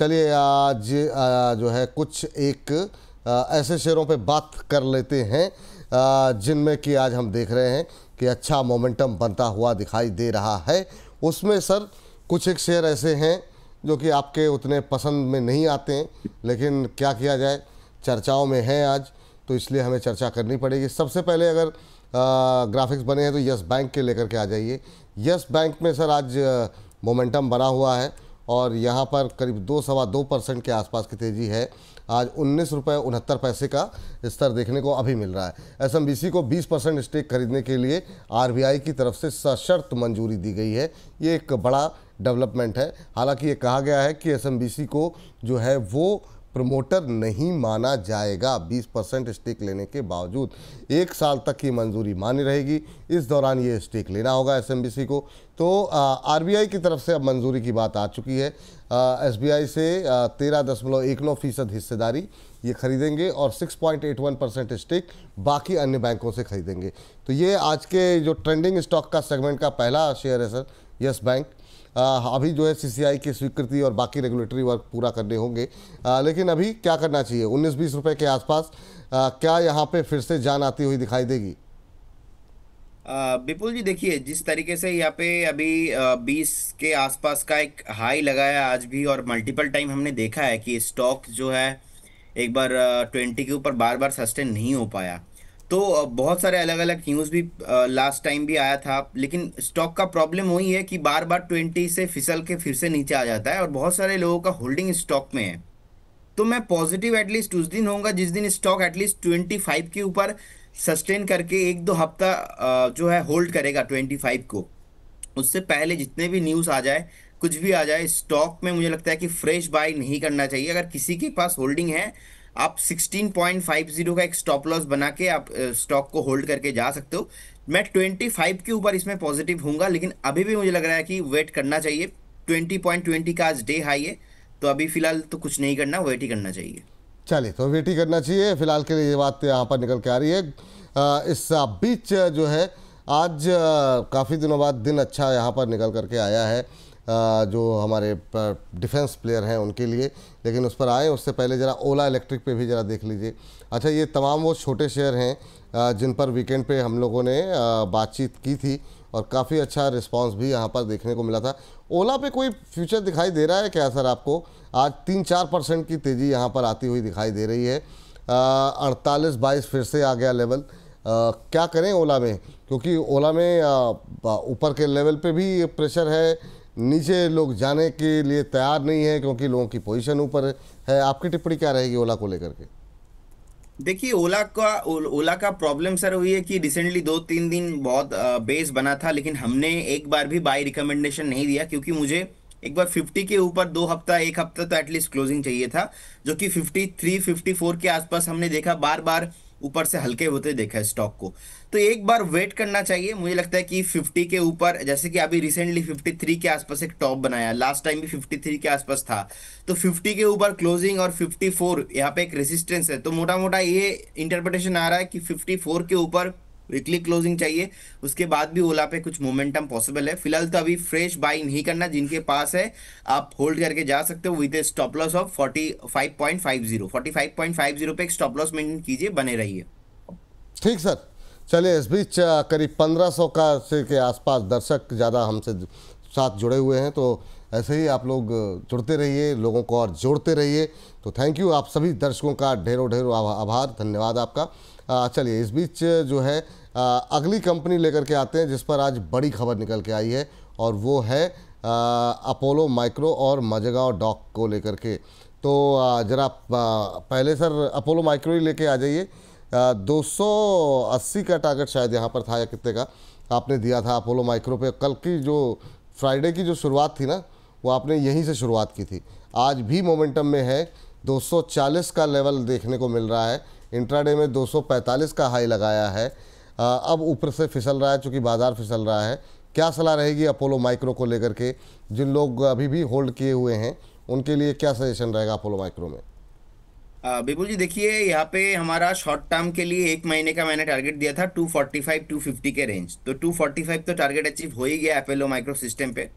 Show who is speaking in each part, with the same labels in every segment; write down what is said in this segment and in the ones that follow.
Speaker 1: चलिए आज जो है कुछ एक ऐसे शेयरों पे बात कर लेते हैं जिनमें कि आज हम देख रहे हैं कि अच्छा मोमेंटम बनता हुआ दिखाई दे रहा है। उसमें सर कुछ एक शेयर ऐसे हैं जो कि आपके उतने पसंद में नहीं आते हैं, लेकिन क्या किया जाए, चर्चाओं में हैं आज, तो इसलिए हमें चर्चा करनी पड़ेगी। सबसे पहले अगर ग्राफिक्स बने हैं तो यस बैंक के लेकर के आ जाइए। यस बैंक में सर आज मोमेंटम बना हुआ है और यहाँ पर करीब 2-2.25% के आसपास की तेज़ी है। आज 19 रुपये 69 पैसे का स्तर देखने को अभी मिल रहा है। एसएमबीसी को 20% स्टेक खरीदने के लिए आरबीआई की तरफ से सशर्त मंजूरी दी गई है। ये एक बड़ा डेवलपमेंट है। हालांकि ये कहा गया है कि एसएमबीसी को जो है वो प्रमोटर नहीं माना जाएगा। 20% स्टेक लेने के बावजूद 1 साल तक की मंजूरी मानी रहेगी। इस दौरान ये स्टेक लेना होगा एसएमबीसी को। तो आरबीआई की तरफ से अब मंजूरी की बात आ चुकी है। एसबीआई से 13.19% हिस्सेदारी ये खरीदेंगे और 6.81% स्टेक बाकी अन्य बैंकों से खरीदेंगे। तो ये आज के जो ट्रेंडिंग स्टॉक का सेगमेंट का पहला शेयर है सर, यस बैंक। अभी जो है सीसीआई की स्वीकृति और बाकी रेगुलेटरी वर्क पूरा करने होंगे, लेकिन अभी क्या करना चाहिए? 19-20 रुपये के आसपास क्या यहाँ पे फिर से जान आती हुई दिखाई देगी?
Speaker 2: विपुल जी, देखिए जिस तरीके से यहाँ पे अभी 20 के आसपास का एक हाई लगाया आज भी, और मल्टीपल टाइम हमने देखा है कि स्टॉक जो है एक बार 20 के ऊपर बार बार सस्टेन नहीं हो पाया। तो बहुत सारे अलग अलग न्यूज़ भी लास्ट टाइम भी आया था, लेकिन स्टॉक का प्रॉब्लम वही है कि बार बार 20 से फिसल के फिर से नीचे आ जाता है और बहुत सारे लोगों का होल्डिंग स्टॉक में है। तो मैं पॉजिटिव एटलीस्ट उस दिन होऊंगा जिस दिन स्टॉक एटलीस्ट 25 के ऊपर सस्टेन करके 1-2 हफ्ता जो है होल्ड करेगा 25 को। उससे पहले जितने भी न्यूज़ आ जाए, कुछ भी आ जाए, स्टॉक में मुझे लगता है कि फ्रेश बाय नहीं करना चाहिए। अगर किसी के पास होल्डिंग है, आप 16.50 का एक स्टॉप लॉस बना के आप स्टॉक को होल्ड करके जा सकते हो। मैं 25 के ऊपर इसमें पॉजिटिव हूँगा, लेकिन अभी भी मुझे लग रहा है कि वेट करना चाहिए। 20.20 का आज डे हाई है, तो अभी फिलहाल तो कुछ नहीं करना, वेट ही करना चाहिए।
Speaker 1: चलिए, तो वेट ही करना चाहिए फिलहाल के लिए, ये बात यहाँ पर निकल के आ रही है। इस बीच जो है आज काफ़ी दिनों बाद दिन अच्छा यहाँ पर निकल करके आया है जो हमारे डिफेंस प्लेयर हैं उनके लिए, लेकिन उस पर आए उससे पहले ज़रा ओला इलेक्ट्रिक पे भी ज़रा देख लीजिए। अच्छा, ये तमाम वो छोटे शेयर हैं जिन पर वीकेंड पे हम लोगों ने बातचीत की थी और काफ़ी अच्छा रिस्पांस भी यहाँ पर देखने को मिला था। ओला पे कोई फ्यूचर दिखाई दे रहा है क्या सर आपको? आज 3-4% की तेज़ी यहाँ पर आती हुई दिखाई दे रही है। 48-22 फिर से आ गया लेवल। क्या करें ओला में, क्योंकि ओला में ऊपर के लेवल पे भी प्रेशर है, नीचे लोग जाने के लिए तैयार नहीं है क्योंकि लोगों की पोजीशन ऊपर है। आपकी टिप्पणी क्या रहेगी ओला को लेकर के?
Speaker 2: देखिए, ओला का प्रॉब्लम सर हुई है कि रिसेंटली 2-3 दिन बहुत बेस बना था, लेकिन हमने एक बार भी बाय रिकमेंडेशन नहीं दिया, क्योंकि मुझे एक बार 50 के ऊपर 2 हफ्ता 1 हफ्ता तो एटलीस्ट क्लोजिंग चाहिए था, जो कि 53-54 के आसपास हमने देखा, बार बार ऊपर से हल्के होते देखा है स्टॉक को। तो एक बार वेट करना चाहिए। मुझे लगता है कि 50 के ऊपर, जैसे कि अभी रिसेंटली 53 के आसपास एक टॉप बनाया, लास्ट टाइम भी 53 के आसपास था, तो 50 के ऊपर क्लोजिंग और 54 यहाँ पे एक रेजिस्टेंस है। तो मोटा मोटा ये इंटरप्रिटेशन आ रहा है कि 54 के ऊपर वीकली क्लोजिंग चाहिए, उसके बाद भी ओला पे कुछ मोमेंटम पॉसिबल है। फिलहाल तो अभी फ्रेश बाई नहीं करना, जिनके पास है आप होल्ड करके जा सकते हो विद स्टॉप लॉस ऑफ 45.50 पे एक स्टॉप लॉस मेंटेन कीजिए, बने रहिए।
Speaker 1: ठीक सर। चलिए, इस बीच करीब 1500 का से के आसपास दर्शक ज़्यादा हमसे साथ जुड़े हुए हैं, तो ऐसे ही आप लोग जुड़ते रहिए, लोगों को और जोड़ते रहिए। तो थैंक यू, आप सभी दर्शकों का ढेरों ढेरों आभार, धन्यवाद आपका। चलिए, इस बीच जो है अगली कंपनी लेकर के आते हैं जिस पर आज बड़ी खबर निकल के आई है, और वो है अपोलो माइक्रो और मजगांव डॉक को लेकर के। तो ज़रा पहले सर अपोलो माइक्रो ही लेके आ जाइए। 280 का टारगेट शायद यहाँ पर था या कितने का आपने दिया था अपोलो माइक्रो पे। कल की जो फ्राइडे की जो शुरुआत थी ना, वो आपने यहीं से शुरुआत की थी। आज भी मोमेंटम में है, 240 का लेवल देखने को मिल रहा है। इंट्राडे में 245 का हाई लगाया है। अब ऊपर से फिसल रहा है, चूँकि बाज़ार फिसल रहा है। क्या सलाह रहेगी अपोलो माइक्रो को लेकर के? जिन लोग अभी भी होल्ड किए हुए हैं उनके लिए क्या सजेशन रहेगा अपोलो माइक्रो में?
Speaker 2: बिल्कुल जी, देखिए यहाँ पे हमारा शॉर्ट टर्म के लिए 1 महीने का मैंने टारगेट दिया था 245-250 के रेंज। तो 245 तो टारगेट अचीव हो ही गया अपोलो माइक्रो सिस्टम पे।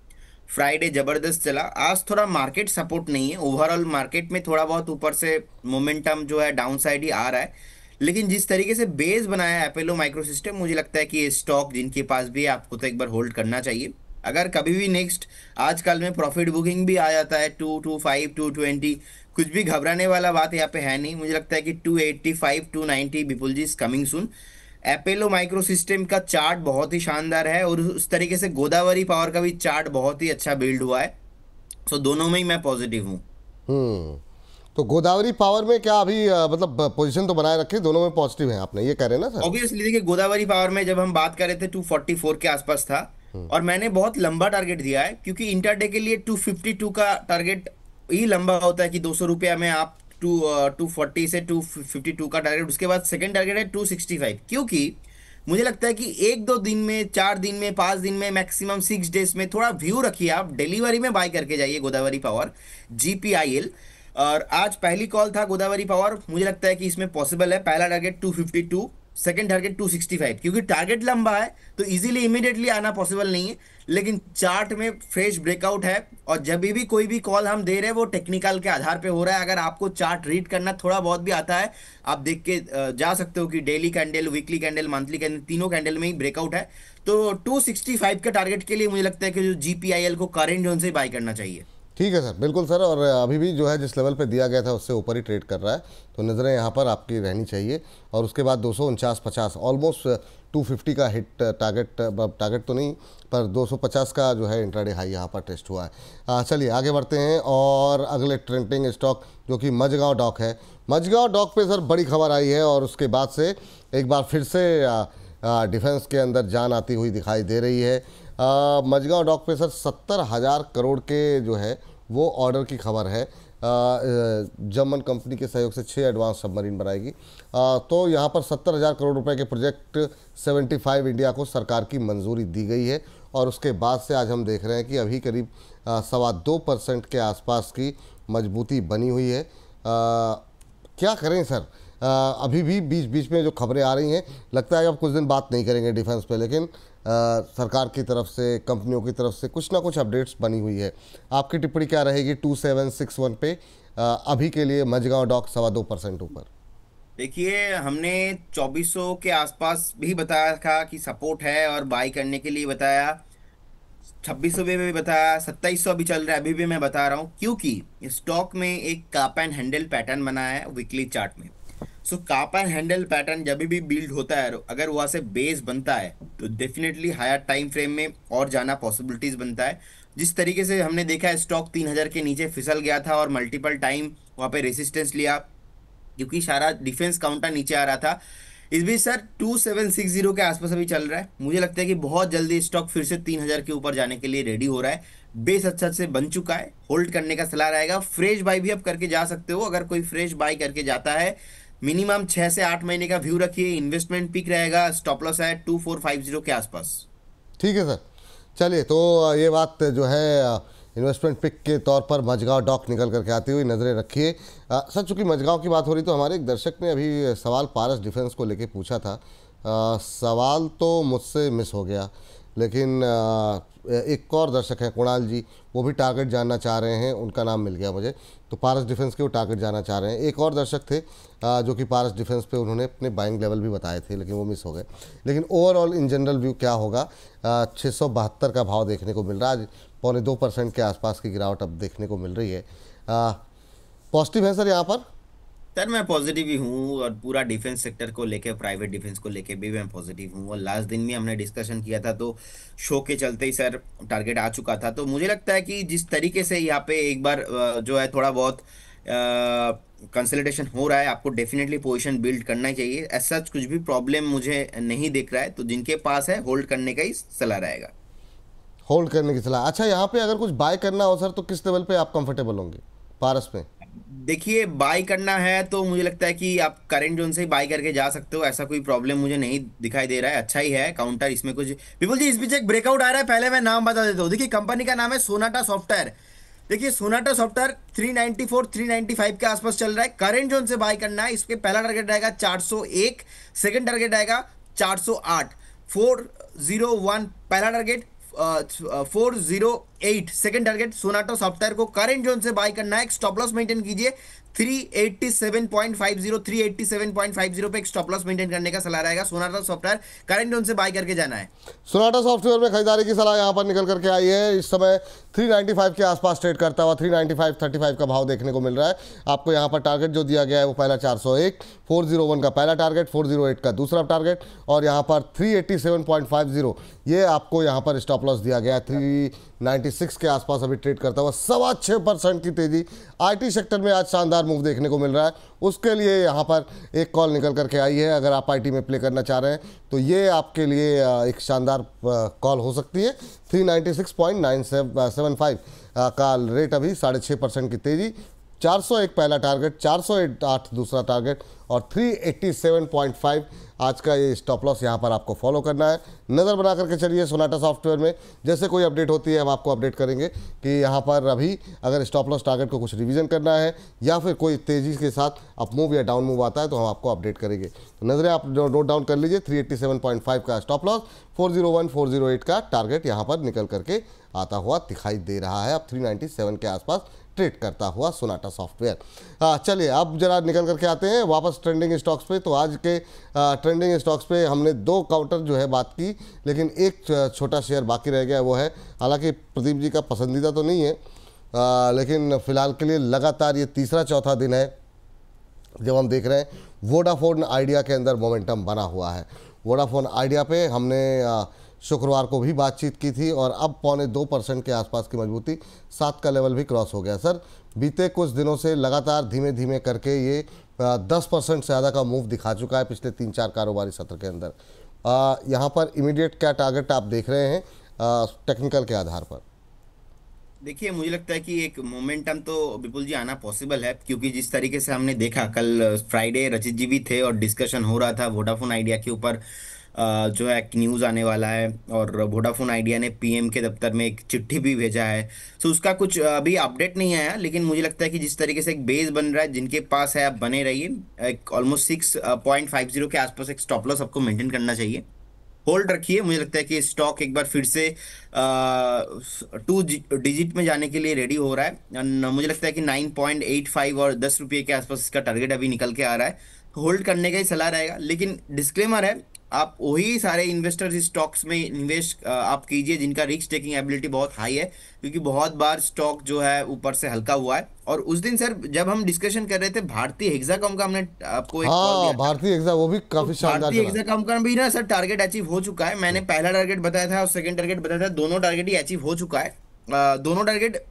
Speaker 2: फ्राइडे जबरदस्त चला। आज थोड़ा मार्केट सपोर्ट नहीं है, ओवरऑल मार्केट में थोड़ा बहुत ऊपर से मोमेंटम जो है डाउन साइड ही आ रहा है। लेकिन जिस तरीके से बेस बनाया है अपोलो माइक्रो सिस्टम, मुझे लगता है कि ये स्टॉक जिनके पास भी है आपको तो एक बार होल्ड करना चाहिए। अगर कभी भी नेक्स्ट आजकल में प्रॉफिट बुकिंग भी आ जाता है 225 220, कुछ भी घबराने वाला बात यहाँ पे है नहीं। मुझे लगता है कि 285 290 Vipul ji is coming soon. Apollo Micro System का चार्ट बहुत ही शानदार है और उस तरीके से गोदावरी पावर का भी चार्ट बहुत ही अच्छा बिल्ड हुआ है। सो दोनों में ही मैं पॉजिटिव हूँ।
Speaker 1: हम्म। तो गोदावरी पावर में क्या अभी मतलब पोजीशन तो बनाए रखे, दोनों में पॉजिटिव हैं आपने, ये कह रहे हैं ना सर?
Speaker 2: ऑब्वियसली देखिए, गोदावरी पावर में जब हम बात कर रहे थे 244 के आसपास था, और मैंने बहुत लंबा टारगेट दिया है क्योंकि इंटरडे के लिए 252 का टारगेट ही लंबा होता है कि 200 रुपया में आप 240 से 252 का टारगेट, उसके बाद सेकंड टारगेट है 265। क्योंकि मुझे लगता है कि एक दो दिन में, 4 दिन में, 5 दिन में, मैक्सिमम 6 डेज में थोड़ा व्यू रखिए, आप डिलीवरी में बाय करके जाइए गोदावरी पावर GPIL। और आज पहली कॉल था गोदावरी पावर, मुझे लगता है कि इसमें पॉसिबल है पहला टारगेट 252, सेकंड टारगेट 265, क्योंकि टारगेट लंबा है तो इजीली इमीडिएटली आना पॉसिबल नहीं है। लेकिन चार्ट में फ्रेश ब्रेकआउट है, और जब भी कोई भी कॉल हम दे रहे हैं वो टेक्निकल के आधार पे हो रहा है। अगर आपको चार्ट रीड करना थोड़ा बहुत भी आता है, आप देख के जा सकते हो कि daily candle, weekly candle, monthly candle, तीनों कैंडल में ही ब्रेकआउट है। तो 265 के टारगेट के लिए मुझे लगता है कि जो GPIL को करेंट जोन से बाय करना चाहिए।
Speaker 1: ठीक है सर, बिल्कुल सर। और अभी भी जो है जिस लेवल पे दिया गया था उससे ऊपर ही ट्रेड कर रहा है, तो नज़रें यहाँ पर आपकी रहनी चाहिए। और उसके बाद 249.50 ऑलमोस्ट 250 का हिट टारगेट, टारगेट तो नहीं पर 250 का जो है इंट्राडे हाई यहाँ पर टेस्ट हुआ है। चलिए आगे बढ़ते हैं और अगले ट्रेंडिंग स्टॉक जो कि मझगांव डॉक है। मझगांव डॉक पे सर बड़ी खबर आई है और उसके बाद से एक बार फिर से डिफेंस के अंदर जान आती हुई दिखाई दे रही है। मझगांव डॉक पे सर 70,000 करोड़ के जो है वो ऑर्डर की खबर है। जर्मन कंपनी के सहयोग से 6 एडवांस सबमरीन बनाएगी। तो यहाँ पर 70,000 करोड़ रुपए के प्रोजेक्ट 75 इंडिया को सरकार की मंजूरी दी गई है। और उसके बाद से आज हम देख रहे हैं कि अभी करीब 2.25% के आसपास की मजबूती बनी हुई है। क्या करें सर? अभी भी बीच बीच में जो खबरें आ रही हैं, लगता है कि अब कुछ दिन बात नहीं करेंगे डिफेंस पे, लेकिन सरकार की तरफ से, कंपनियों की तरफ से कुछ ना कुछ अपडेट्स बनी हुई है। आपकी टिप्पणी क्या रहेगी 2761 पे? अभी के लिए मझगांव डॉक 2.25% ऊपर।
Speaker 2: देखिए, हमने 2400 के आसपास भी बताया था कि सपोर्ट है और बाई करने के लिए बताया, 2600 में भी बताया, 2700 अभी चल रहा है, अभी भी मैं बता रहा हूँ क्योंकि स्टॉक में एक काप एंड हैंडल पैटर्न बना है वीकली चार्ट में। सो काप एंड हैंडल पैटर्न जब भी बिल्ड होता है, अगर वहां से बेस बनता है तो डेफिनेटली हायर टाइम फ्रेम में और जाना पॉसिबिलिटीज बनता है। जिस तरीके से हमने देखा है स्टॉक 3000 के नीचे फिसल गया था और मल्टीपल टाइम वहां पे रेसिस्टेंस लिया, क्योंकि सारा डिफेंस काउंटर नीचे आ रहा था। इस बीच सर 2760 के आसपास अभी चल रहा है, मुझे लगता है कि बहुत जल्दी स्टॉक फिर से 3000 के ऊपर जाने के लिए रेडी हो रहा है। बेस अच्छा से बन चुका है, होल्ड करने का सलाह रहेगा। फ्रेश बाई भी अब करके जा सकते हो, अगर कोई फ्रेश बाई करके जाता है मिनिमम 6 से 8 महीने का व्यू रखिए, इन्वेस्टमेंट पिक रहेगा, स्टॉप लॉस है 2450 के आसपास।
Speaker 1: ठीक है सर। चलिए, तो ये बात जो है इन्वेस्टमेंट पिक के तौर पर मझगांव डॉक निकल करके आती हुई नज़रें रखिए। सर, चूँकि मझगांव की बात हो रही तो हमारे एक दर्शक ने अभी सवाल पारस डिफेंस को लेके पूछा था। सवाल तो मुझसे मिस हो गया, लेकिन एक और दर्शक हैं कुणाल जी, वो भी टारगेट जानना चाह रहे हैं, उनका नाम मिल गया मुझे। तो पारस डिफेंस के वो टारगेट जानना चाह रहे हैं। एक और दर्शक थे जो कि पारस डिफेंस पे उन्होंने अपने बाइंग लेवल भी बताए थे, लेकिन वो मिस हो गए। लेकिन ओवरऑल इन जनरल व्यू क्या होगा? 672 का भाव देखने को मिल रहा है आज, 2.25% के आसपास की गिरावट अब देखने को मिल रही है। पॉजिटिव है सर यहाँ पर?
Speaker 2: सर मैं पॉजिटिव ही हूँ, और पूरा डिफेंस सेक्टर को लेके, प्राइवेट डिफेंस को लेके भी मैं पॉजिटिव हूँ। और लास्ट दिन भी हमने डिस्कशन किया था तो शो के चलते ही सर टारगेट आ चुका था। तो मुझे लगता है कि जिस तरीके से यहाँ पे एक बार जो है थोड़ा बहुत कंसोलिडेशन हो रहा है, आपको डेफिनेटली पोजीशन बिल्ड करना ही चाहिए। ऐसा कुछ भी प्रॉब्लम मुझे नहीं दिख रहा है, तो जिनके पास है होल्ड करने का ही सलाह रहेगा।
Speaker 1: होल्ड करने की सलाह। अच्छा, यहाँ पे अगर कुछ बाय करना हो सर तो किस लेवल पे आप कंफर्टेबल होंगे पारस में?
Speaker 2: देखिए, बाय करना है तो मुझे लगता है कि आप करंट जोन से ही बाय करके जा सकते हो, ऐसा कोई प्रॉब्लम मुझे नहीं दिखाई दे रहा है। अच्छा ही है काउंटर, इसमें कुछ विपुल जी इस बीच एक ब्रेकआउट आ रहा है, पहले मैं नाम बता देता हूँ। देखिए, कंपनी का नाम है सोनाटा सॉफ्टवेयर। देखिए, सोनाटा सॉफ्टवेयर 394 395 के आसपास चल रहा है, करंट जोन से बाय करना है। इसके पहला टारगेट रहेगा 401, सेकंड टारगेट रहेगा 408, 401 पहला target, 408 second target Sonata software को करंट जोन से बाय करना है। स्टॉप लॉस मेंटेन कीजिए 387.50 387.50 पे एक स्टॉप लॉस मेंटेन करने का सलाह रहेगा। सोनाटा सॉफ्टवेयर करंट जोन से बाय करके जाना है।
Speaker 1: सोनाटा सॉफ्टवेयर में खरीदारी की सलाह यहाँ पर निकल करके आई है। इस समय 395 के आसपास ट्रेड करता हुआ 395.35 का भाव देखने को मिल रहा है। आपको यहाँ पर टारगेट जो दिया गया है वो पहला 401, 401 का पहला टारगेट, 408 का दूसरा टारगेट और यहाँ पर 387.50 ये आपको यहाँ पर स्टॉप लॉस दिया गया है। 396 के आसपास अभी ट्रेड करता हुआ 6.25% की तेजी आईटी सेक्टर में आज शानदार मूव देखने को मिल रहा है। उसके लिए यहाँ पर एक कॉल निकल करके आई है। अगर आप आईटी में प्ले करना चाह रहे हैं तो ये आपके लिए एक शानदार कॉल हो सकती है। 396.975 का रेट अभी 6.5% की तेजी, 401 पहला टारगेट, 408 दूसरा टारगेट और 387.5 आज का ये स्टॉप लॉस यहाँ पर आपको फॉलो करना है। नज़र बना करके चलिए सोनाटा सॉफ्टवेयर में। जैसे कोई अपडेट होती है हम आपको अपडेट करेंगे कि यहाँ पर अभी अगर स्टॉप लॉस टारगेट को कुछ रिवीजन करना है या फिर कोई तेज़ी के साथ अप मूव या डाउन मूव आता है तो हम आपको अपडेट करेंगे। तो नज़रें आप नोट डाउन कर लीजिए। 387.5 का स्टॉप लॉस, 401 408 का टारगेट यहाँ पर निकल करके आता हुआ दिखाई दे रहा है। अब 397 के आसपास ट्रेड करता हुआ सोनाटा सॉफ्टवेयर। चलिए अब जरा निकल करके आते हैं वापस ट्रेंडिंग स्टॉक्स पे। तो आज के ट्रेंडिंग स्टॉक्स पे हमने 2 काउंटर जो है बात की, लेकिन एक छोटा शेयर बाकी रह गया। वो है, हालांकि प्रदीप जी का पसंदीदा तो नहीं है, लेकिन फिलहाल के लिए लगातार ये तीसरा चौथा दिन है जब हम देख रहे हैं वोडाफोन आइडिया के अंदर मोमेंटम बना हुआ है। वोडाफोन आइडिया पे हमने शुक्रवार को भी बातचीत की थी और अब 0.25% के आसपास की मजबूती, 7 का लेवल भी क्रॉस हो गया। सर, बीते कुछ दिनों से लगातार धीमे धीमे करके ये 10% से ज़्यादा का मूव दिखा चुका है पिछले 3-4 कारोबारी सत्र के अंदर। यहाँ पर इमीडिएट क्या टारगेट आप देख रहे हैं टेक्निकल के आधार पर?
Speaker 2: देखिए, मुझे लगता है कि एक मोमेंटम तो विपुल जी आना पॉसिबल है, क्योंकि जिस तरीके से हमने देखा कल फ्राइडे रचित जी भी थे और डिस्कशन हो रहा था वोडाफोन आइडिया के ऊपर। जो है न्यूज़ आने वाला है और वोडाफोन आइडिया ने पीएम के दफ्तर में एक चिट्ठी भी भेजा है। सो उसका कुछ अभी अपडेट नहीं आया, लेकिन मुझे लगता है कि जिस तरीके से एक बेस बन रहा है, जिनके पास है आप बने रहिए। एक ऑलमोस्ट 6.50 के आसपास एक स्टॉप लॉस आपको मेंटेन करना चाहिए। होल्ड रखिए। मुझे लगता है कि स्टॉक एक बार फिर से 2 डिजिट में जाने के लिए रेडी हो रहा है। मुझे लगता है कि 9.85 और 10 रुपये के आसपास इसका टारगेट अभी निकल के आ रहा है। होल्ड करने का ही सलाह रहेगा, लेकिन डिस्क्लेमर है, आप वही सारे इन्वेस्टर्स इस स्टॉक्स में निवेश आप कीजिए जिनका रिस्क टेकिंग एबिलिटी बहुत हाई है, क्योंकि बहुत बार स्टॉक जो है ऊपर से हल्का हुआ है। और उस दिन सर जब हम डिस्कशन कर रहे थे भारतीय हेक्साकॉम का, हमने आपको एक कॉल दिया था।
Speaker 1: भारतीय हेक्सा वो भी काफी शानदार।
Speaker 2: भारतीय हेक्साकॉम का भी ना सर टारगेट अचीव हो चुका है। मैंने पहला टारगेट बताया था और सेकंड टारगेट बताया था, दोनों टारगेट ही अचीव हो चुका है। दोनों टारगेट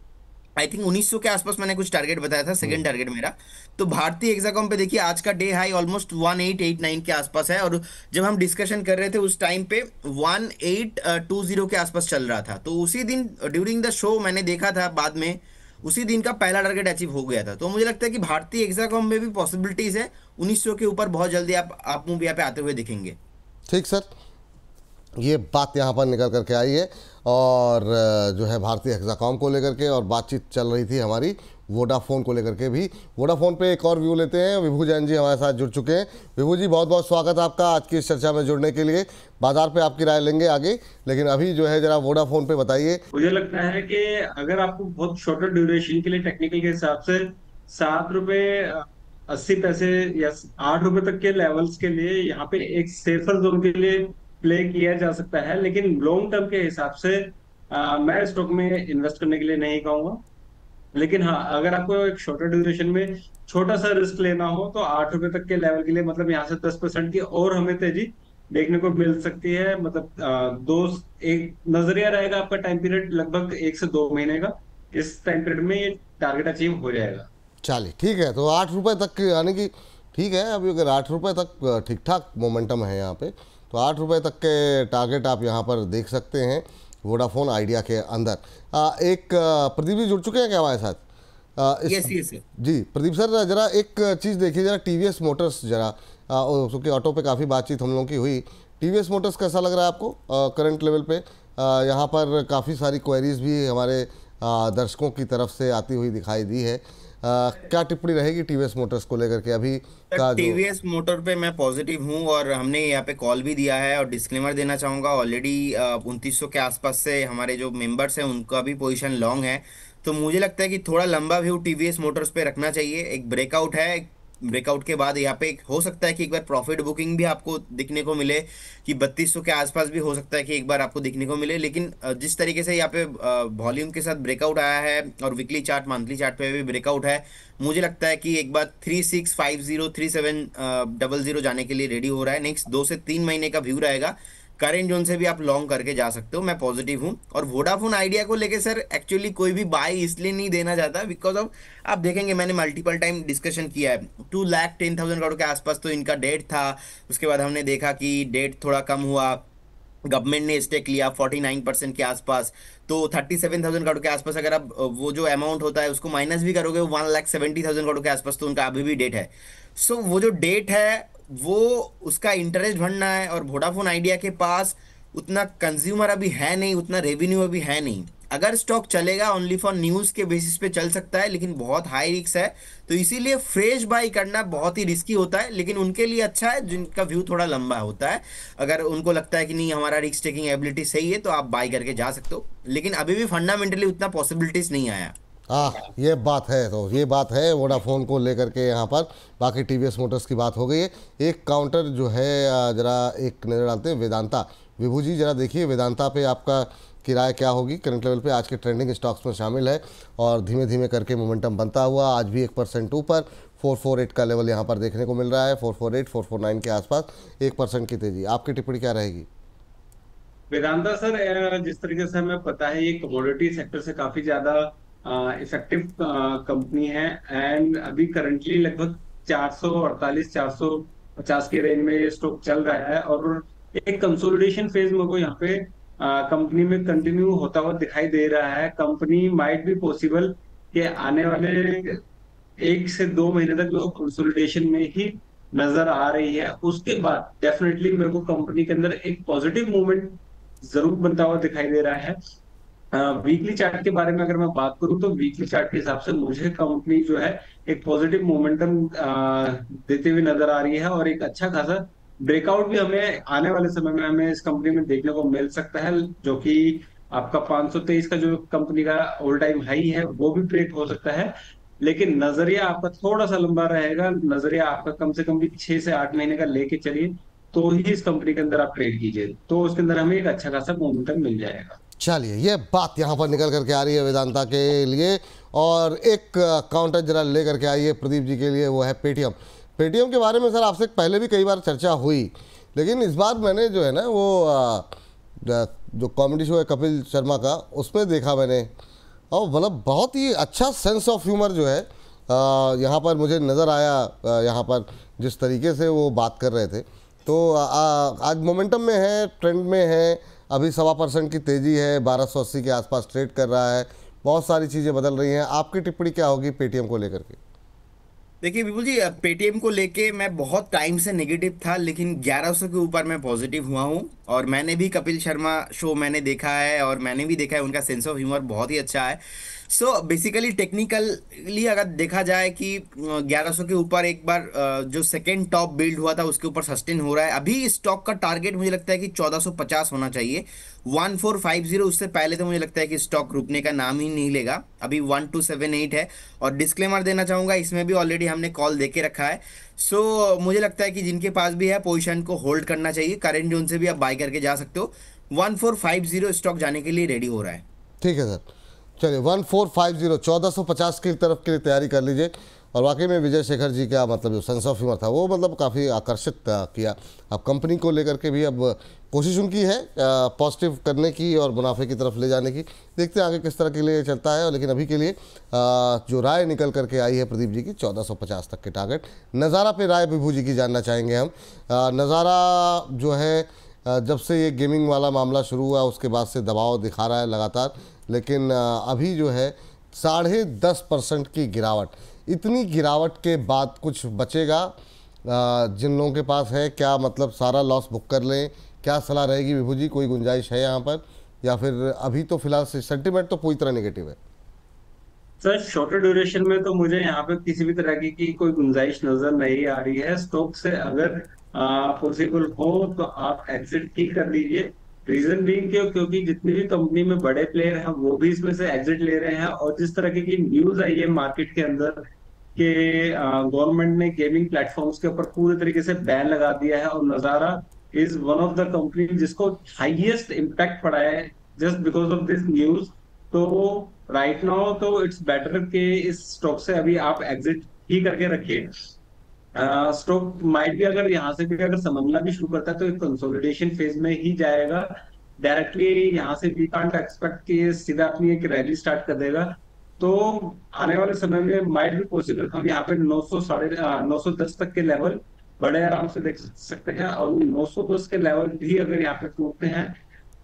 Speaker 2: आई थिंक 1900 के आसपास मैंने कुछ टारगेट बताया था, सेकंड टारगेट मेरा। तो भारतीय हेक्साकॉम पे देखिए आज का डे हाई ऑलमोस्ट 1889 के आसपास है, और जब हम डिस्कशन कर रहे थे उस टाइम पे 1820 के आसपास चल रहा था। तो उसी दिन ड्यूरिंग द शो मैंने देखा था, बाद में उसी दिन का पहला टारगेट अचीव हो गया था। तो मुझे लगता है कि भारतीय हेक्साकॉम में भी पॉसिबिलिटीज है 1900 के ऊपर बहुत जल्दी आप मूव यहाँ पे आते हुए दिखेंगे।
Speaker 1: ठीक सर, ये बात यहाँ पर निकल करके आई है और जो है भारतीय हेक्साकॉम को लेकर के, और बातचीत चल रही थी हमारी वोडाफोन को लेकर के भी। वोडाफोन पे एक और व्यू लेते हैं। विभू जैन जी हमारे साथ जुड़ चुके हैं। विभू जी, बहुत बहुत स्वागत आपका आज की इस चर्चा में जुड़ने के लिए। बाजार पे आपकी राय लेंगे आगे, लेकिन अभी जो है जरा वोडाफोन पे बताइए।
Speaker 3: मुझे लगता है कि अगर आपको बहुत शॉर्टर ड्यूरेशन के लिए टेक्निकल के हिसाब से 7 रुपए 80 पैसे या 8 रुपए तक के लेवल्स के लिए यहाँ पे एक सेफर जोन के लिए प्ले किया जा सकता है, लेकिन लॉन्ग टर्म के हिसाब से मैं स्टॉक में इन्वेस्ट करने के लिए नहीं कहूंगा। लेकिन हाँ, अगर आपको एक शॉर्टर ड्यूरेशन में छोटा सा रिस्क लेना हो तो 8 रुपए तक के लेवल के लिए, मतलब यहाँ से 10% की और हमें तेजी देखने को मिल सकती है। मतलब एक नजरिया रहेगा आपका टाइम पीरियड लगभग 1 से 2 महीने का। इस टाइम पीरियड में ये टारगेट अचीव हो जाएगा।
Speaker 1: चलिए ठीक है, तो 8 रुपये तक यानी कि ठीक है। अभी अगर 8 रुपये तक ठीक ठाक मोमेंटम है यहाँ पे, तो 8 रुपये तक के टारगेट आप यहाँ पर देख सकते हैं वोडाफोन आइडिया के अंदर। एक प्रदीप जी जुड़ चुके हैं क्या हमारे साथ?
Speaker 2: यस यस
Speaker 1: जी प्रदीप सर, जरा एक चीज़ देखिए, जरा टीवीएस मोटर्स, जरा क्योंकि ऑटो पे काफ़ी बातचीत हम लोगों की हुई। टीवीएस मोटर्स कैसा लग रहा है आपको करंट लेवल पे? यहाँ पर काफ़ी सारी क्वेरीज भी हमारे दर्शकों की तरफ से आती हुई दिखाई दी है। क्या टिप्पणी रहेगी टीवीएस मोटर्स को लेकर के अभी का जो।
Speaker 2: टीवीएस मोटर पे मैं पॉजिटिव हूँ और हमने यहाँ पे कॉल भी दिया है और डिस्क्लेमर देना चाहूंगा ऑलरेडी 2900 के आसपास से हमारे जो मेंबर्स हैं उनका भी पोजीशन लॉन्ग है। तो मुझे लगता है कि थोड़ा लंबा व्यू टीवीएस मोटर्स पे रखना चाहिए। एक ब्रेकआउट है, ब्रेकआउट के बाद यहाँ पे हो सकता है कि एक बार प्रॉफिट बुकिंग भी आपको दिखने को मिले, कि 3200 के आसपास भी हो सकता है कि एक बार आपको दिखने को मिले। लेकिन जिस तरीके से यहाँ पे वॉल्यूम के साथ ब्रेकआउट आया है और वीकली चार्ट मंथली चार्ट पे भी ब्रेकआउट है, मुझे लगता है कि एक बार 3650 3700 जाने के लिए रेडी हो रहा है। नेक्स्ट 2 से 3 महीने का व्यू रहेगा। करेंट जोन से भी आप लॉन्ग करके जा सकते हो, मैं पॉजिटिव हूँ। और वोडाफोन आइडिया को लेके सर एक्चुअली कोई भी बाय इसलिए नहीं देना चाहता बिकॉज ऑफ, आप देखेंगे मैंने मल्टीपल टाइम डिस्कशन किया है, 2,10,000 करोड़ के आसपास तो इनका डेट था। उसके बाद हमने देखा कि डेट थोड़ा कम हुआ, गवर्नमेंट ने स्टेक लिया 49% के आसपास। तो 37,000 करोड़ के आसपास अगर आप वो जो अमाउंट होता है उसको माइनस भी करोगे 1,70,000 करोड़ के आसपास, तो उनका अभी भी डेट है। सो वो जो डेट है वो उसका इंटरेस्ट भरना है, और वोडाफोन आइडिया के पास उतना कंज्यूमर अभी है नहीं, उतना रेवेन्यू अभी है नहीं। अगर स्टॉक चलेगा ओनली फॉर न्यूज के बेसिस पे चल सकता है, लेकिन बहुत हाई रिस्क है। तो इसीलिए फ्रेश बाई करना बहुत ही रिस्की होता है, लेकिन उनके लिए अच्छा है जिनका व्यू थोड़ा लंबा होता है। अगर उनको लगता है कि नहीं हमारा रिस्क टेकिंग एबिलिटी सही है तो आप बाई करके जा सकते हो, लेकिन अभी भी फंडामेंटली उतना पॉसिबिलिटीज नहीं आया।
Speaker 1: हाँ ये बात है, तो ये बात है वोडाफोन को लेकर के यहाँ पर। बाकी टीवीएस मोटर्स की बात हो गई है। एक काउंटर जो है जरा एक नज़र डालते हैं वेदांता। विभू जी जरा देखिए वेदांता पे आपका किराया क्या होगी करंट लेवल पे, आज के ट्रेंडिंग स्टॉक्स में शामिल है और धीमे धीमे करके मोमेंटम बनता हुआ आज भी 1% ऊपर 448 का लेवल यहाँ पर देखने को मिल रहा है, 448 449 के आसपास 1% की तेजी। आपकी टिप्पणी क्या रहेगी?
Speaker 3: वेदांता सर, जिस तरीके से हमें पता है ये कमोडिटी सेक्टर से काफी ज्यादा इफेक्टिव कंपनी है, एंड अभी करंटली लगभग 448 450 के रेंज में ये स्टॉक चल रहा है, और एक कंसोलिडेशन फेज मेरे को यहाँ पे कंपनी में कंटिन्यू होता हुआ दिखाई दे रहा है। कंपनी माइट भी पॉसिबल कि आने वाले 1 से 2 महीने तक जो कंसोलिडेशन में ही नजर आ रही है, उसके बाद डेफिनेटली मेरे को कंपनी के अंदर एक पॉजिटिव मूवमेंट जरूर बनता हुआ दिखाई दे रहा है। वीकली चार्ट के बारे में अगर मैं बात करूं तो वीकली चार्ट के हिसाब से मुझे कंपनी जो है एक पॉजिटिव मोमेंटम देते हुए नजर आ रही है, और एक अच्छा खासा ब्रेकआउट भी हमें आने वाले समय में हमें इस कंपनी में देखने को मिल सकता है, जो कि आपका 523 का जो कंपनी का ऑल टाइम हाई है वो भी ब्रेक हो सकता है। लेकिन नजरिया आपका थोड़ा सा लंबा रहेगा, नजरिया आपका कम से कम भी 6 से 8 महीने का लेके चलिए, तो ही इस कंपनी के अंदर आप ट्रेड कीजिए, तो उसके अंदर हमें एक अच्छा खासा मोमेंटम मिल जाएगा।
Speaker 1: चलिए ये बात यहाँ पर निकल करके आ रही है वेदांता के लिए। और एक काउंटर जरा ले करके आई है प्रदीप जी के लिए, वो है पेटीएम। पेटीएम के बारे में सर आपसे पहले भी कई बार चर्चा हुई, लेकिन इस बार मैंने जो है ना वो जो कॉमेडी शो है कपिल शर्मा का, उसमें देखा मैंने, और मतलब बहुत ही अच्छा सेंस ऑफ ह्यूमर जो है यहाँ पर मुझे नज़र आया। यहाँ पर जिस तरीके से वो बात कर रहे थे, तो आज मोमेंटम में है, ट्रेंड में है, अभी 1.25% की तेज़ी है, 1280 के आसपास ट्रेड कर रहा है, बहुत सारी चीज़ें बदल रही हैं। आपकी टिप्पणी क्या होगी पेटीएम को लेकर के?
Speaker 2: देखिए विपुल जी, पेटीएम को लेके मैं बहुत टाइम से नेगेटिव था, लेकिन 1100 के ऊपर मैं पॉजिटिव हुआ हूँ। और मैंने भी कपिल शर्मा शो मैंने देखा है, और मैंने भी देखा है उनका सेंस ऑफ ह्यूमर बहुत ही अच्छा है। सो बेसिकली टेक्निकली अगर देखा जाए कि 1100 के ऊपर एक बार जो सेकेंड टॉप बिल्ड हुआ था उसके ऊपर सस्टेन हो रहा है। अभी स्टॉक का टारगेट मुझे लगता है कि 1450 होना चाहिए, 1450। उससे पहले तो मुझे लगता है कि स्टॉक रुकने का नाम ही नहीं लेगा। अभी 1278 है, और डिस्क्लेमर देना चाहूंगा इसमें भी ऑलरेडी हमने कॉल देके रखा है। सो मुझे लगता है कि जिनके पास भी है पोजीशन को होल्ड करना चाहिए। करेंट जोन से भी आप बाय करके जा सकते हो। 1450 स्टॉक जाने के लिए रेडी हो रहा है।
Speaker 1: ठीक है सर, चलिए 1450 1450 की तरफ के लिए तैयारी कर लीजिए। और वाकई में विजय शेखर जी का मतलब जो सेंस ऑफ ह्यूमर था वो मतलब काफ़ी आकर्षित किया। अब कंपनी को लेकर के भी अब कोशिश उनकी है पॉजिटिव करने की और मुनाफे की तरफ ले जाने की। देखते हैं आगे किस तरह के लिए चलता है, लेकिन अभी के लिए जो राय निकल करके आई है प्रदीप जी की 1450 तक के टारगेट। नज़ारा पे राय विभू जी की जानना चाहेंगे हम। नज़ारा जो है जब से ये गेमिंग वाला मामला शुरू हुआ उसके बाद से दबाव दिखा रहा है लगातार, लेकिन अभी जो है 10.5% की गिरावट। इतनी गिरावट के बाद कुछ बचेगा जिन लोगों के पास है? क्या मतलब सारा लॉस बुक कर लें? क्या सलाह रहेगी विभू जी? कोई गुंजाइश है यहाँ पर, या फिर अभी तो फिलहाल से सेंटिमेंट तो पूरी तरह नेगेटिव है?
Speaker 3: सर शॉर्टर ड्यूरेशन में तो मुझे यहाँ पे किसी भी तरह की कोई गुंजाइश नजर नहीं आ रही है। स्टॉक से अगर पॉसिबल हो तो आप एग्जिट ही कर लीजिए। रीजन बीइंग क्योंकि जितनी भी कंपनी में बड़े प्लेयर हैं वो भी इसमें से एग्जिट ले रहे हैं, और जिस तरह की न्यूज आई है मार्केट के अंदर कि गवर्नमेंट ने गेमिंग प्लेटफॉर्म्स के ऊपर पूरे तरीके से बैन लगा दिया है, और नजारा is one of the company जिसको हाईएस्ट इम्पैक्ट पड़ा है just because of this news. तो राइट नाउ तो इट्स बेटर कि इस स्टॉक से अभी आप एग्जिट ही करके रखिए। स्टॉक माइट भी अगर यहाँ से भी अगर समझना भी शुरू करता है तो एक कंसोलिडेशन फेज में ही जाएगा। डायरेक्टली यहाँ से वी कांट एक्सपेक्ट कि सीधा अपनी एक रैली स्टार्ट कर देगा। तो आने वाले समय में माइट भी पॉसिबल हम यहाँ पे 900 साढ़े 910 तक के लेवल बड़े आराम से देख सकते हैं, और 910 के लेवल भी अगर यहाँ पे टूटते हैं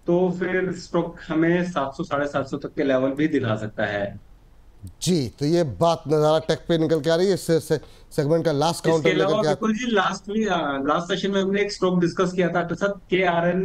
Speaker 3: तो फिर स्टॉक हमें 700 साढ़े 700 तक के लेवल भी दिखा सकता है।
Speaker 1: जी, तो ये बात नज़ारा टेक पे निकल के आ रही है। इस सेगमेंट का लास्ट
Speaker 3: इसके
Speaker 1: काउंटर लेकर
Speaker 3: अलावा
Speaker 1: के
Speaker 3: बिल्कुल जी लास्ट सेशन में हमने एक स्टॉक डिस्कस किया था sir, KRN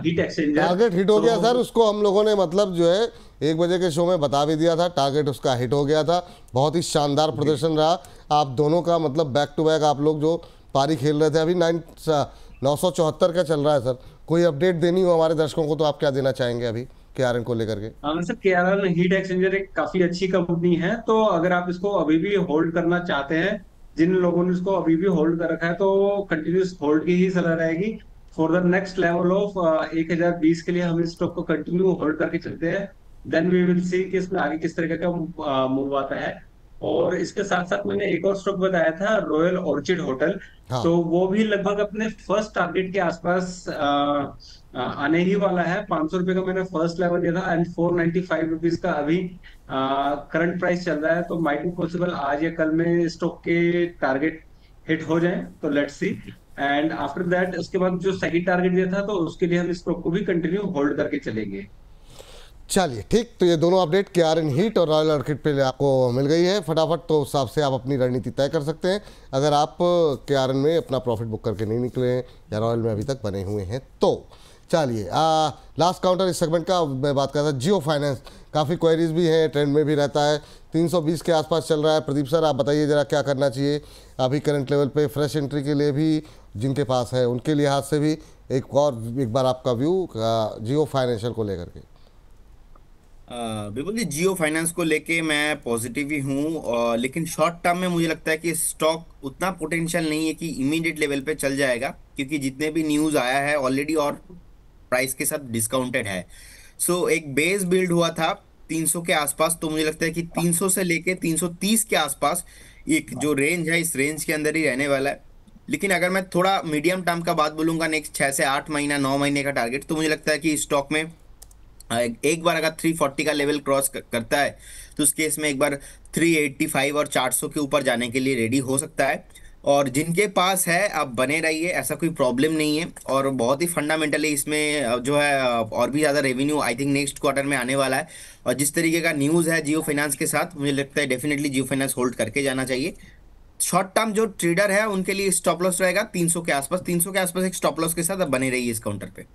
Speaker 3: heat exchanger.
Speaker 1: Target hit हो
Speaker 3: तो
Speaker 1: गया सर, उसको हम लोगों ने मतलब जो है 1 बजे के शो में बता भी दिया था, टारगेट उसका हिट हो गया था। बहुत ही शानदार प्रदर्शन रहा आप दोनों का, मतलब बैक टू बैक आप लोग जो पारी खेल रहे थे। अभी 974 का चल रहा है सर। कोई अपडेट देनी हो हमारे दर्शकों को तो आप क्या देना चाहेंगे अभी KRN को लेकर के?
Speaker 3: हाँ सर, KRN हीट एक्सचेंजर एक काफी अच्छी कंपनी है, तो अगर आप इसको अभी भी होल्ड करना चाहते हैं, जिन लोगों ने इसको अभी भी होल्ड कर रखा है तो कंटिन्यूस होल्ड की ही सलाह रहेगी। For the next level of 1020 के लिए हम इस स्टॉक को कंटिन्यू होल्ड करके चलते हैं। देन वी विल सी कि इसमें आगे किस तरीके का मूव आता है। और इसके साथ साथ मैंने एक और स्टॉक बताया था, रॉयल ऑर्चिड होटल।
Speaker 1: हाँ,
Speaker 3: तो वो भी लगभग अपने फर्स्ट टारगेट के आसपास आने ही वाला है। 500 रुपए का मैंने फर्स्ट लेवल दिया था, एंड 495 रुपीज का अभी करंट प्राइस चल रहा है। तो माइट बी पॉसिबल आज या कल में स्टॉक के टारगेट हिट हो जाए, तो let's see. And after that उसके बाद जो सेकंड टारगेट दिया था तो उसके लिए हम स्टॉक को भी कंटिन्यू होल्ड करके चलेंगे।
Speaker 1: चलिए ठीक। तो ये दोनों अपडेट KRN हीट और रॉयल ऑर्किड पे आपको मिल गई है फटाफट, तो उस हिसाब से आप अपनी रणनीति तय कर सकते हैं। अगर आप KRN में अपना प्रॉफिट बुक करके नहीं निकले हैं या रॉयल में अभी तक बने हुए हैं तो चलिए लास्ट काउंटर इस सेगमेंट का मैं बात कर रहा था जियो फाइनेंस। काफ़ी क्वेरीज भी हैं, ट्रेंड में भी रहता है, 320 के आसपास चल रहा है। प्रदीप सर आप बताइए ज़रा क्या करना चाहिए अभी करंट लेवल पे, फ्रेश एंट्री के लिए भी जिनके पास है उनके लिहाज से भी। एक बार आपका व्यू जियो फाइनेंशियल को लेकर के।
Speaker 2: बिल्कुल जी, जियो फाइनेंस को लेके मैं पॉजिटिव ही हूँ, लेकिन शॉर्ट टर्म में मुझे लगता है कि स्टॉक उतना पोटेंशियल नहीं है कि इमीडिएट लेवल पे चल जाएगा, क्योंकि जितने भी न्यूज़ आया है ऑलरेडी और प्राइस के साथ डिस्काउंटेड है। सो एक बेस बिल्ड हुआ था 300 के आसपास, तो मुझे लगता है कि 300 से लेके 330 के आसपास एक जो रेंज है इस रेंज के अंदर ही रहने वाला है। लेकिन अगर मैं थोड़ा मीडियम टर्म का बात बोलूंगा, नेक्स्ट 6 से 8 महीना 9 महीने का टारगेट, तो मुझे लगता है कि स्टॉक में एक बार अगर 340 का लेवल क्रॉस करता है तो उस केस में एक बार 385 और 400 के ऊपर जाने के लिए रेडी हो सकता है। और जिनके पास है आप बने रहिए, ऐसा कोई प्रॉब्लम नहीं है। और बहुत ही फंडामेंटली इसमें जो है और भी ज़्यादा revenue I think next quarter में आने वाला है। और जिस तरीके का न्यूज़ है जियो फाइनेंस के साथ, मुझे लगता है डेफिनेटली जियो फाइनेंस होल्ड करके जाना चाहिए। शॉर्ट टर्म जो ट्रेडर है उनके लिए स्टॉप लॉस रहेगा 300 के आसपास, 300 के आसपास एक स्टॉप लॉस के साथ अब बने रहिए इस काउंटर पे।